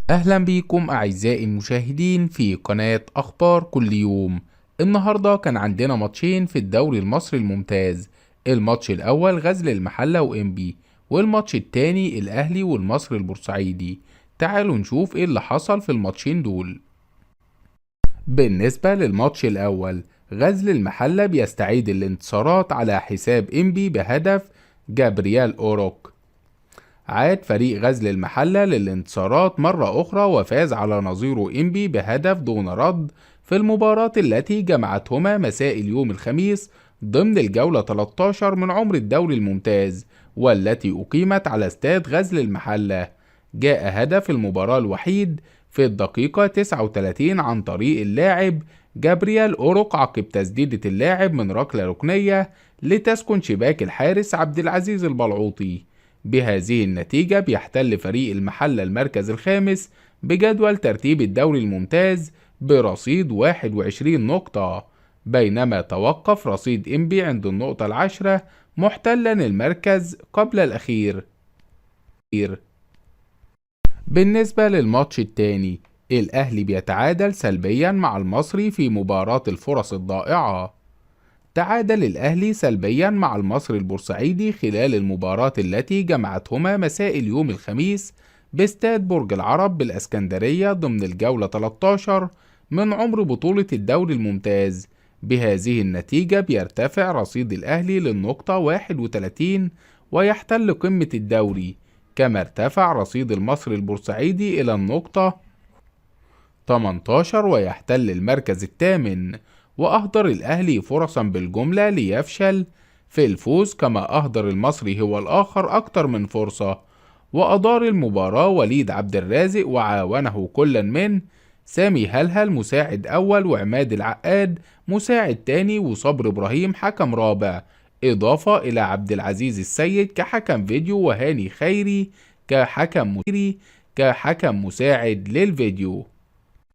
أهلا بيكم أعزائي المشاهدين في قناة أخبار كل يوم. النهاردة كان عندنا ماتشين في الدوري المصري الممتاز. الماتش الأول غزل المحلة وإنبي، والماتش التاني الأهلي والمصري البورسعيدي. تعالوا نشوف إيه اللي حصل في الماتشين دول. بالنسبة للماتش الأول، غزل المحلة بيستعيد الانتصارات على حساب إنبي بهدف جابرييل أوروك. عاد فريق غزل المحلة للانتصارات مرة أخرى وفاز على نظيره إنبي بهدف دون رد في المباراة التي جمعتهما مساء اليوم الخميس ضمن الجولة 13 من عمر الدوري الممتاز، والتي أقيمت على استاد غزل المحلة. جاء هدف المباراة الوحيد في الدقيقة 39 عن طريق اللاعب جابرييل أوروك عقب تسديدة اللاعب من ركلة ركنية لتسكن شباك الحارس عبد العزيز البلعوطي. بهذه النتيجة بيحتل فريق المحلة المركز الخامس بجدول ترتيب الدوري الممتاز برصيد 21 نقطة، بينما توقف رصيد إنبي عند النقطة العاشرة محتلا المركز قبل الأخير. بالنسبة للماتش التاني، الأهلي بيتعادل سلبيا مع المصري في مباراة الفرص الضائعة. تعادل الأهلي سلبيا مع المصري البورسعيدي خلال المباراة التي جمعتهما مساء اليوم الخميس باستاد برج العرب بالإسكندرية ضمن الجولة 13 من عمر بطولة الدوري الممتاز. بهذه النتيجة بيرتفع رصيد الأهلي للنقطة 31 ويحتل قمة الدوري، كما ارتفع رصيد المصري البورسعيدي إلى النقطة 18 ويحتل المركز الثامن. وأهدر الأهلي فرصا بالجملة ليفشل في الفوز، كما أهدر المصري هو الآخر أكتر من فرصة. وأدار المباراة وليد عبد الرازق وعاونه كلا من سامي هلهل مساعد أول وعماد العقاد مساعد تاني وصبر إبراهيم حكم رابع، إضافة إلى عبد العزيز السيد كحكم فيديو وهاني خيري كحكم مساعد للفيديو.